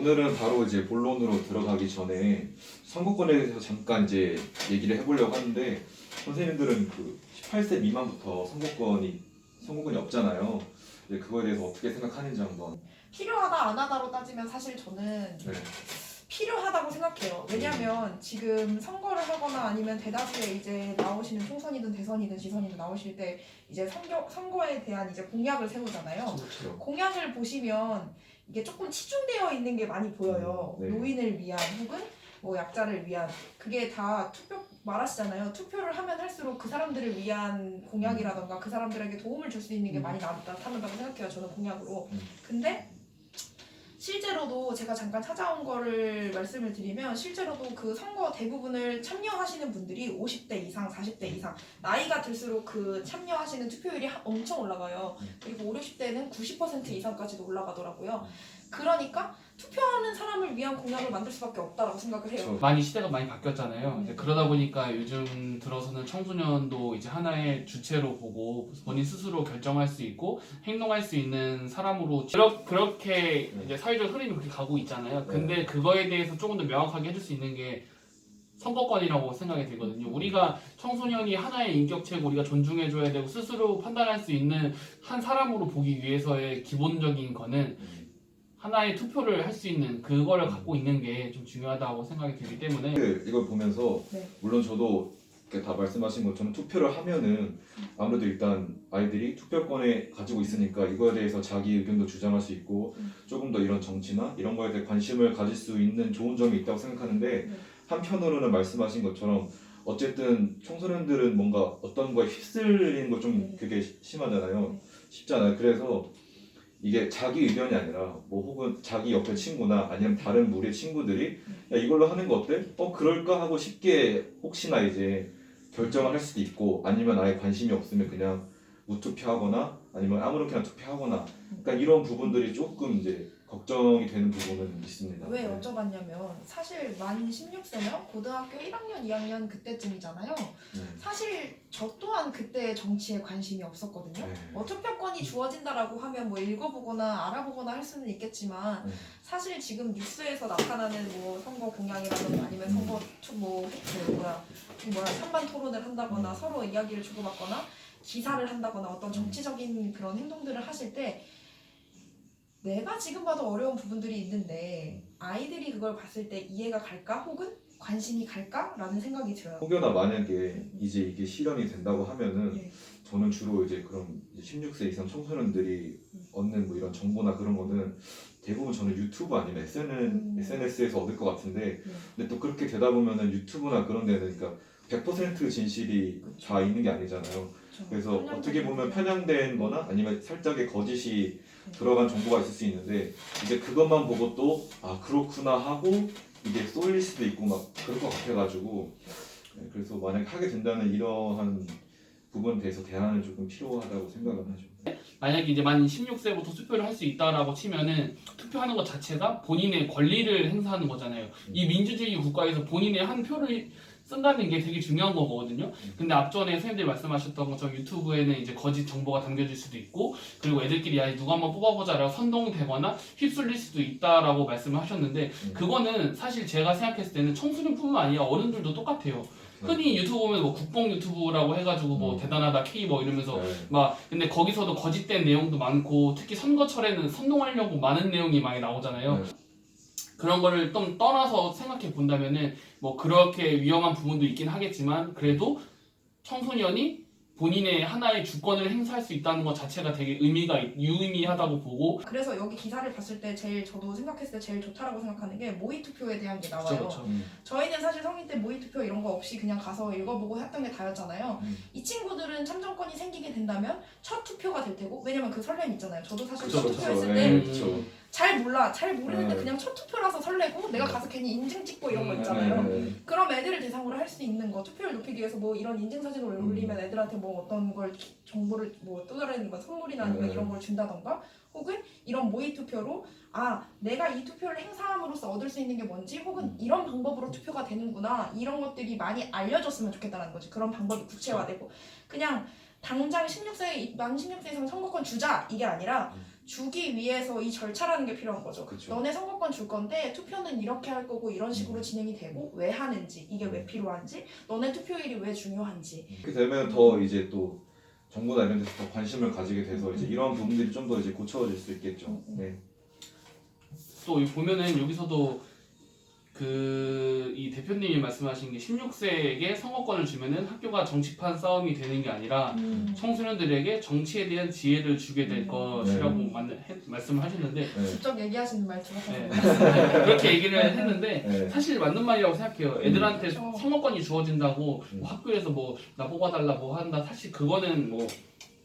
오늘은 바로 이제 본론으로 들어가기 전에 선거권에 대해서 잠깐 이제 얘기를 해보려고 하는데 선생님들은 그 18세 미만부터 선거권이 없잖아요. 이제 그거에 대해서 어떻게 생각하는지 한번. 필요하다 안 하다로 따지면 사실 저는 네. 필요하다고 생각해요. 왜냐면 지금 선거를 하거나 아니면 대다수의 이제 나오시는 총선이든 대선이든 지선이든 나오실 때 이제 선거에 대한 이제 공약을 세우잖아요. 그렇죠. 공약을 보시면 이게 조금 치중되어 있는 게 많이 보여요. 네. 노인을 위한 혹은 뭐 약자를 위한 그게 다 투표 말하시잖아요. 투표를 하면 할수록 그 사람들을 위한 공약이라던가 그 사람들에게 도움을 줄 수 있는 게 많이 나타난다고 생각해요. 저는 공약으로. 근데 실제로도 제가 잠깐 찾아온 거를 말씀을 드리면 실제로도 그 선거 대부분을 참여하시는 분들이 50대 이상, 40대 이상 나이가 들수록 그 참여하시는 투표율이 엄청 올라가요. 그리고 5, 60대는 90% 이상까지도 올라가더라고요. 그러니까 투표하는 사람을 위한 공약을 만들 수밖에 없다라고 생각을 해요. 많이 시대가 많이 바뀌었잖아요. 이제 그러다 보니까 요즘 들어서는 청소년도 이제 하나의 주체로 보고 본인 스스로 결정할 수 있고 행동할 수 있는 사람으로 그렇게 이제 사회적 흐름이 그렇게 가고 있잖아요. 근데 그거에 대해서 조금 더 명확하게 해줄 수 있는 게 선거권이라고 생각이 들거든요. 우리가 청소년이 하나의 인격체고 우리가 존중해줘야 되고 스스로 판단할 수 있는 한 사람으로 보기 위해서의 기본적인 거는 하나의 투표를 할 수 있는 그거를 갖고 있는 게 좀 중요하다고 생각이 들기 때문에 이걸 보면서 네. 물론 저도 이렇게 다 말씀하신 것처럼 투표를 하면은 아무래도 일단 아이들이 투표권에 가지고 있으니까 이거에 대해서 자기 의견도 주장할 수 있고 조금 더 이런 정치나 이런 거에 대해 관심을 가질 수 있는 좋은 점이 있다고 생각하는데 한편으로는 말씀하신 것처럼 어쨌든 청소년들은 뭔가 어떤 거에 휩쓸리는 거 좀 그게 심하잖아요. 쉽잖아요. 그래서 이게 자기 의견이 아니라 뭐 혹은 자기 옆에 친구나 아니면 다른 무리의 친구들이 야 이걸로 하는 거 어때? 그럴까 하고 쉽게 혹시나 이제 결정을 할 수도 있고 아니면 아예 관심이 없으면 그냥 무투표하거나 아니면 아무렇게나 투표하거나 그러니까 이런 부분들이 조금 이제 걱정이 되는 부분은 있습니다. 왜 여쭤봤냐면 사실 만 16세면 고등학교 1학년, 2학년 그때쯤이잖아요. 사실 저 또한 그때 정치에 관심이 없었거든요. 뭐 투표권이 주어진다라고 하면 뭐 읽어보거나 알아보거나 할 수는 있겠지만 사실 지금 뉴스에서 나타나는 뭐 선거 공약이라든가 아니면 선거 찬반 토론을 한다거나 서로 이야기를 주고받거나 기사를 한다거나 어떤 정치적인 그런 행동들을 하실 때 내가 지금 봐도 어려운 부분들이 있는데 아이들이 그걸 봤을 때 이해가 갈까 혹은 관심이 갈까? 라는 생각이 들어요. 혹여나 만약에 이제 이게 실현이 된다고 하면은 저는 주로 이제 그런 16세 이상 청소년들이 얻는 뭐 이런 정보나 그런 거는 대부분 저는 유튜브 아니면 SNS에서 얻을 것 같은데 근데 또 그렇게 되다 보면은 유튜브나 그런 데는 그러니까 100% 진실이 다 있는 게 아니잖아요. 그래서 어떻게 보면 편향된 거나 아니면 살짝의 거짓이 들어간 정보가 있을 수 있는데 이제 그것만 보고 또 아 그렇구나 하고 이게 쏠릴 수도 있고 막 그럴 것 같아가지고 그래서 만약에 하게 된다면 이러한 부분에 대해서 대안을 조금 필요하다고 생각을 하죠. 만약에 이제 만 16세부터 투표를 할 수 있다라고 치면은 투표하는 것 자체가 본인의 권리를 행사하는 거잖아요. 이 민주주의 국가에서 본인의 한 표를 쓴다는 게 되게 중요한 거거든요. 근데 앞전에 선생님들이 말씀하셨던 것처럼 유튜브에는 이제 거짓 정보가 담겨질 수도 있고 그리고 애들끼리 야 누가 한번 뽑아보자라고 선동되거나 휩쓸릴 수도 있다라고 말씀을 하셨는데 그거는 사실 제가 생각했을 때는 청소년뿐만 아니라 어른들도 똑같아요. 흔히 유튜브 보면 뭐 국뽕 유튜브라고 해가지고 뭐 대단하다 K 뭐 이러면서 막 근데 거기서도 거짓된 내용도 많고 특히 선거철에는 선동하려고 많은 내용이 많이 나오잖아요. 그런 거를 좀 떠나서 생각해 본다면은 뭐 그렇게 위험한 부분도 있긴 하겠지만 그래도 청소년이 본인의 하나의 주권을 행사할 수 있다는 것 자체가 되게 유의미하다고 보고 그래서 여기 기사를 봤을 때 저도 생각했을 때 제일 좋다라고 생각하는 게 모의투표에 대한 게 나와요. 그쵸. 저희는 사실 성인 때 모의투표 이런 거 없이 그냥 가서 읽어보고 했던 게 다였잖아요. 이 친구들은 참정권이 생기게 된다면 첫 투표가 될 테고 왜냐면 그 설렘 있잖아요. 저도 사실 첫 투표했을 때 잘 모르는데 그냥 첫 투표라서 설레고 내가 가서 괜히 인증 찍고 이런 거 있잖아요. 그럼 애들을 대상으로 할 수 있는 거 투표율 높이기 위해서 뭐 이런 인증사진을 올리면 애들한테 뭐 어떤 걸 정보를 뭐 또 다른 거 선물이나 아니면 이런 걸 준다던가 혹은 이런 모의투표로 아 내가 이 투표를 행사함으로써 얻을 수 있는 게 뭔지 혹은 이런 방법으로 투표가 되는구나 이런 것들이 많이 알려졌으면 좋겠다는 거지. 그런 방법이 구체화되고 그냥 당장 16세 만 16세 이상 선거권 주자 이게 아니라 주기 위해서 이 절차라는 게 필요한 거죠. 그쵸. 너네 선거권 줄 건데 투표는 이렇게 할 거고 이런 식으로 진행이 되고 왜 하는지 이게 왜 필요한지 너네 투표일이 왜 중요한지 그렇게 되면 더 이제 또 정부나 이런 데서 더 관심을 가지게 돼서 이제 이런 부분들이 좀 더 이제 고쳐질 수 있겠죠. 네. 또 여기 보면은 여기서도 이 대표님이 말씀하신 게 16세에게 선거권을 주면은 학교가 정치판 싸움이 되는 게 아니라 청소년들에게 정치에 대한 지혜를 주게 될 것이라고 말씀을 하셨는데 네. 직접 얘기하시는 말 들어서 네. 그렇게 얘기를 했는데 네. 사실 맞는 말이라고 생각해요. 애들한테 그렇죠. 선거권이 주어진다고 뭐 학교에서 뭐 나 뽑아달라 뭐 한다. 사실 그거는 뭐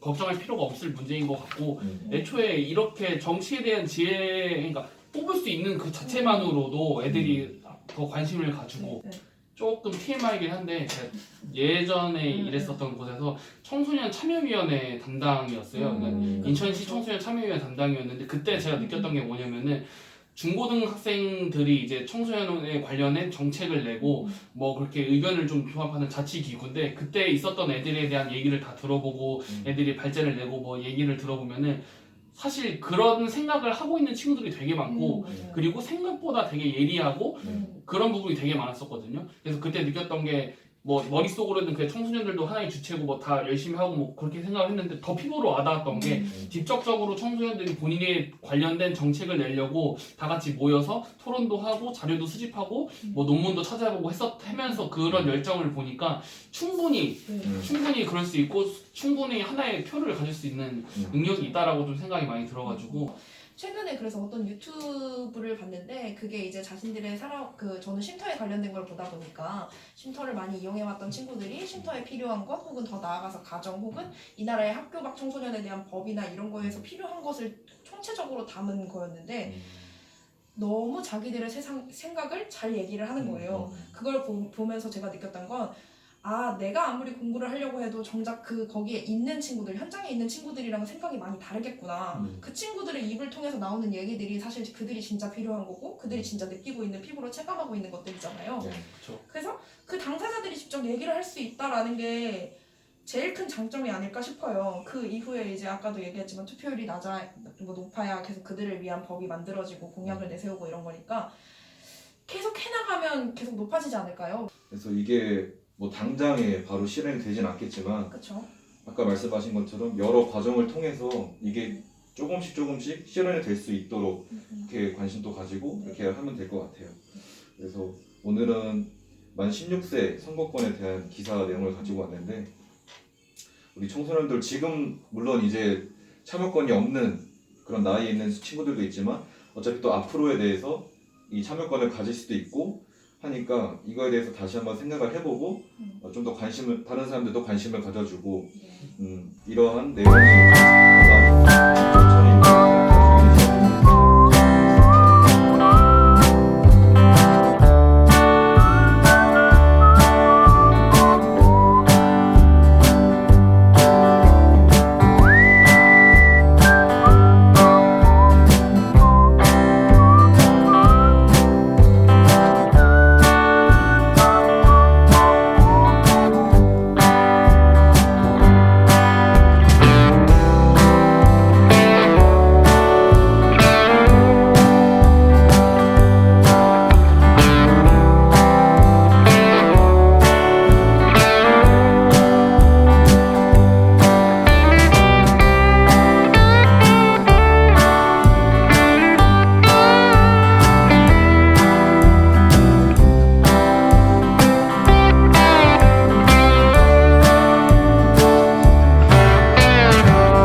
걱정할 필요가 없을 문제인 것 같고 애초에 이렇게 정치에 대한 지혜, 그러니까 뽑을 수 있는 그 자체만으로도 애들이 더 관심을 가지고 네. 조금 TMI이긴 한데 제가 예전에 일했었던 곳에서 청소년 참여위원회 담당이었어요. 그러니까 인천시 청소년 참여위원회 담당이었는데 그때 제가 느꼈던 게 뭐냐면은 중고등학생들이 이제 청소년에 관련된 정책을 내고 뭐 그렇게 의견을 좀 조합하는 자치기구인데 그때 있었던 애들에 대한 얘기를 다 들어보고 애들이 발제를 내고 뭐 얘기를 들어보면은 사실 그런 생각을 하고 있는 친구들이 되게 많고 그리고 생각보다 되게 예리하고 그런 부분이 되게 많았었거든요. 그래서 그때 느꼈던 게 뭐 머릿속으로는 그 청소년들도 하나의 주체고 뭐 다 열심히 하고 뭐 그렇게 생각을 했는데 더 피부로 와닿았던 게 직접적으로 청소년들이 본인에 관련된 정책을 내려고 다 같이 모여서 토론도 하고 자료도 수집하고 뭐 논문도 찾아보고 하면서 그런 열정을 보니까 충분히 그럴 수 있고 충분히 하나의 표를 가질 수 있는 능력이 있다라고 좀 생각이 많이 들어가지고 최근에 그래서 어떤 유튜브를 봤는데 그게 이제 자신들의 저는 쉼터에 관련된 걸 보다 보니까 쉼터를 많이 이용해왔던 친구들이 쉼터에 필요한 것 혹은 더 나아가서 가정 혹은 이 나라의 학교 밖 청소년에 대한 법이나 이런 거에서 필요한 것을 총체적으로 담은 거였는데 너무 자기들의 생각을 잘 얘기를 하는 거예요. 그걸 보면서 제가 느꼈던 건 내가 아무리 공부를 하려고 해도 정작 거기에 있는 친구들, 현장에 있는 친구들이랑 생각이 많이 다르겠구나. 그 친구들의 입을 통해서 나오는 얘기들이 사실 그들이 진짜 필요한 거고 그들이 진짜 느끼고 있는 피부로 체감하고 있는 것들이잖아요. 그렇죠. 그래서 그 당사자들이 직접 얘기를 할 수 있다라는 게 제일 큰 장점이 아닐까 싶어요. 그 이후에 이제 아까도 얘기했지만 투표율이 높아야 계속 그들을 위한 법이 만들어지고 공약을 내세우고 이런 거니까 계속 해나가면 계속 높아지지 않을까요? 그래서 이게 뭐 당장에 바로 실현이 되진 않겠지만 그렇죠. 아까 말씀하신 것처럼 여러 과정을 통해서 이게 조금씩 실현이 될 수 있도록 이렇게 관심도 가지고 이렇게 하면 될 것 같아요. 그래서 오늘은 만 16세 선거권에 대한 기사 내용을 가지고 왔는데 우리 청소년들 지금 물론 이제 참여권이 없는 그런 나이에 있는 친구들도 있지만 어차피 또 앞으로에 대해서 이 참여권을 가질 수도 있고 하니까 이거에 대해서 다시 한번 생각을 해보고 좀 더 다른 사람들도 관심을 가져주고 이러한 내용이